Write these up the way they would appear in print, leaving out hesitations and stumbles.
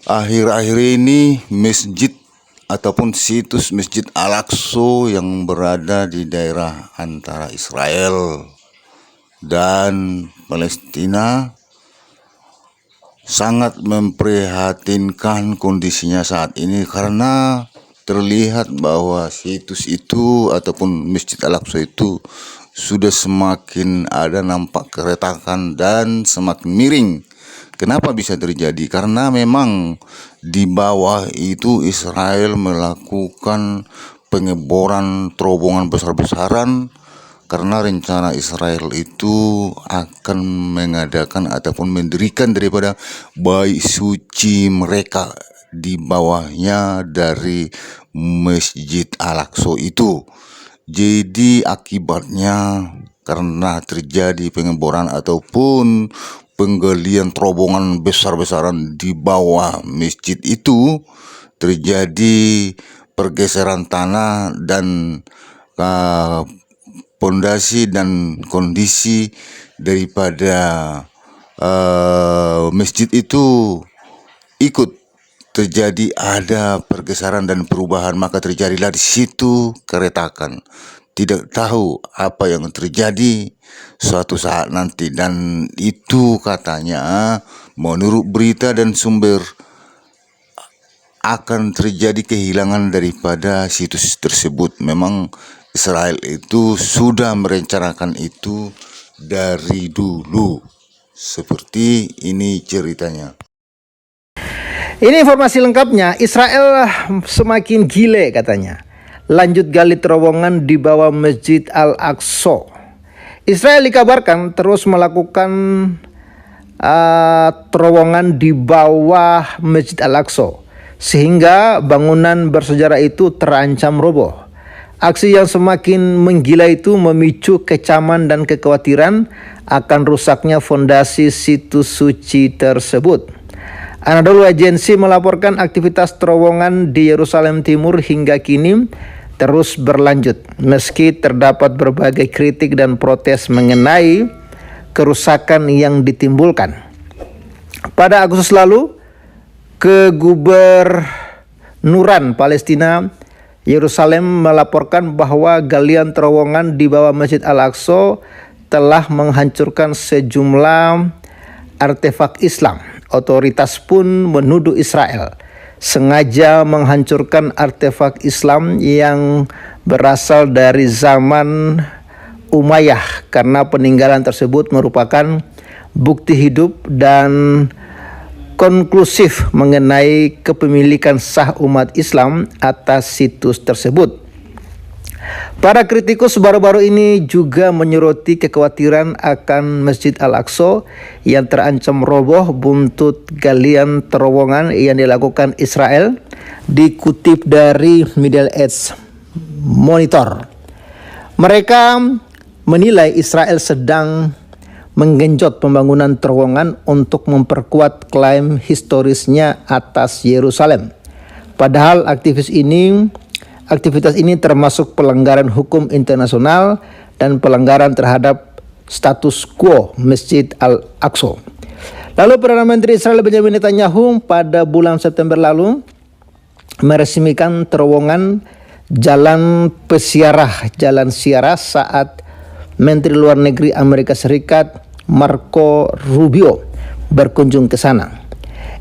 Akhir-akhir ini masjid ataupun situs Masjid Al-Aqsa yang berada di daerah antara Israel dan Palestina sangat memprihatinkan kondisinya saat ini, karena terlihat bahwa situs itu ataupun Masjid Al-Aqsa itu sudah semakin ada nampak keretakan dan semakin miring. Kenapa bisa terjadi? Karena memang di bawah itu Israel melakukan pengeboran terowongan besar-besaran, karena rencana Israel itu akan mengadakan ataupun mendirikan daripada bait suci mereka di bawahnya dari Masjid Al-Aqsa itu. Jadi akibatnya karena terjadi pengeboran ataupun penggalian terowongan besar-besaran di bawah masjid itu, terjadi pergeseran tanah dan pondasi dan kondisi daripada masjid itu ikut terjadi ada pergeseran dan perubahan, maka terjadilah di situ keretakan. Tidak tahu apa yang terjadi suatu saat nanti, dan itu katanya menurut berita dan sumber akan terjadi kehilangan daripada situs tersebut. Memang Israel itu sudah merencanakan itu dari dulu. Seperti ini ceritanya. Ini informasi lengkapnya. Israel semakin gile katanya. Lanjut gali terowongan di bawah Masjid Al-Aqsa. Israel dikabarkan terus melakukan terowongan di bawah Masjid Al-Aqsa, sehingga bangunan bersejarah itu terancam roboh. Aksi yang semakin menggila itu memicu kecaman dan kekhawatiran akan rusaknya fondasi situs suci tersebut. Anadolu Agency melaporkan aktivitas terowongan di Yerusalem Timur hingga kini terus berlanjut, meski terdapat berbagai kritik dan protes mengenai kerusakan yang ditimbulkan. Pada Agustus lalu, Kegubernuran Palestina Yerusalem melaporkan bahwa galian terowongan di bawah Masjid Al-Aqsa telah menghancurkan sejumlah artefak Islam. Otoritas pun menuduh Israel sengaja menghancurkan artefak Islam yang berasal dari zaman Umayyah, karena peninggalan tersebut merupakan bukti hidup dan konklusif mengenai kepemilikan sah umat Islam atas situs tersebut. Para kritikus baru-baru ini juga menyoroti kekhawatiran akan Masjid Al-Aqsa yang terancam roboh buntut galian terowongan yang dilakukan Israel, dikutip dari Middle East Monitor. Mereka menilai Israel sedang menggenjot pembangunan terowongan untuk memperkuat klaim historisnya atas Yerusalem. Padahal aktivitas ini termasuk pelanggaran hukum internasional dan pelanggaran terhadap status quo Masjid Al-Aqsa. Lalu Perdana Menteri Israel Benjamin Netanyahu pada bulan September lalu meresmikan terowongan Jalan Siarah saat Menteri Luar Negeri Amerika Serikat Marco Rubio berkunjung ke sana.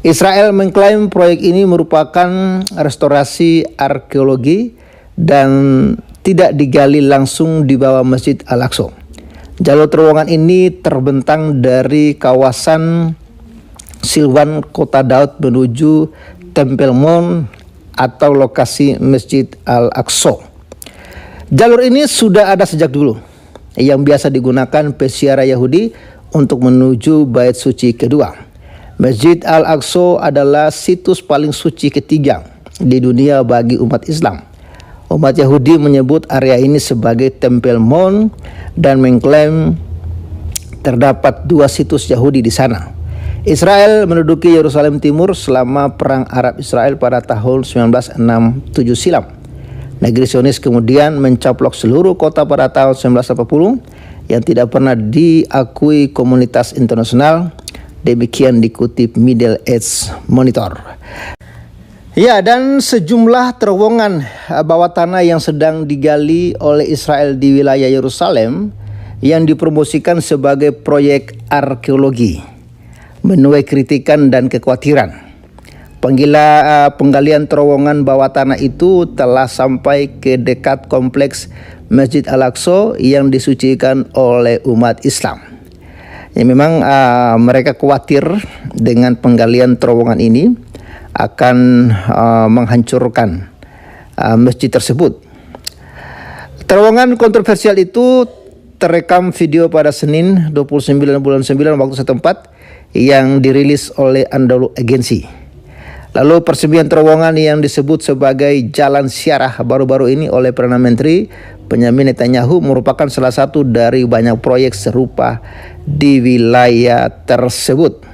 Israel mengklaim proyek ini merupakan restorasi arkeologi dan tidak digali langsung di bawah Masjid Al-Aqsa. Jalur terowongan ini terbentang dari kawasan Silwan Kota Daud menuju Tempel Mount atau lokasi Masjid Al-Aqsa. Jalur ini sudah ada sejak dulu, yang biasa digunakan peziarah Yahudi untuk menuju bait suci kedua. Masjid Al-Aqsa adalah situs paling suci ketiga di dunia bagi umat Islam. Umat Yahudi menyebut area ini sebagai Tempel Mount dan mengklaim terdapat 2 situs Yahudi di sana. Israel menduduki Yerusalem Timur selama Perang Arab-Israel pada tahun 1967 silam. Negeri Zionis kemudian mencaplok seluruh kota pada tahun 1980 yang tidak pernah diakui komunitas internasional Demikian dikutip Middle East Monitor. Ya, dan sejumlah terowongan bawah tanah yang sedang digali oleh Israel di wilayah Yerusalem yang dipromosikan sebagai proyek arkeologi menuai kritikan dan kekhawatiran. Penggalian terowongan bawah tanah itu telah sampai ke dekat kompleks Masjid Al-Aqsa yang disucikan oleh umat Islam. Ya, memang mereka khawatir dengan penggalian terowongan ini akan menghancurkan masjid tersebut. Terowongan kontroversial itu terekam video pada Senin 29 bulan 9 waktu setempat yang dirilis oleh Anadolu Agency. Lalu peresmian terowongan yang disebut sebagai Jalan Syarah baru-baru ini oleh Perdana Menteri Benjamin Netanyahu merupakan salah satu dari banyak proyek serupa di wilayah tersebut.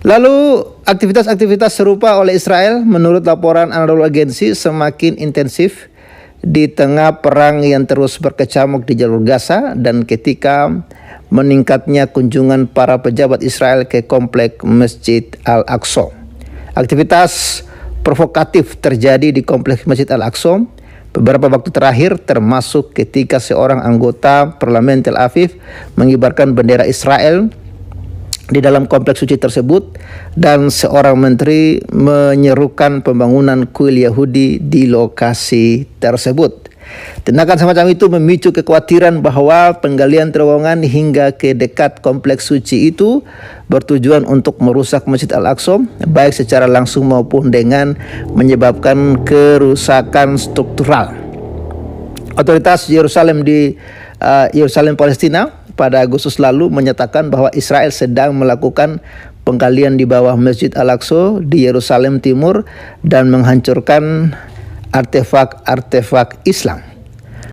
Lalu aktivitas-aktivitas serupa oleh Israel menurut laporan Anadolu Agency semakin intensif di tengah perang yang terus berkecamuk di jalur Gaza dan ketika meningkatnya kunjungan para pejabat Israel ke kompleks Masjid Al-Aqsa. Aktivitas provokatif terjadi di kompleks Masjid Al-Aqsa beberapa waktu terakhir, termasuk ketika seorang anggota parlemen Tel Aviv mengibarkan bendera Israel di dalam kompleks suci tersebut dan seorang menteri menyerukan pembangunan kuil Yahudi di lokasi tersebut. Tindakan semacam itu memicu kekhawatiran bahwa penggalian terowongan hingga ke dekat kompleks suci itu bertujuan untuk merusak Masjid Al-Aqsa baik secara langsung maupun dengan menyebabkan kerusakan struktural. Otoritas Yerusalem di Yerusalem Palestina pada Agustus lalu menyatakan bahwa Israel sedang melakukan penggalian di bawah Masjid Al-Aqsa di Yerusalem Timur dan menghancurkan artefak-artefak Islam.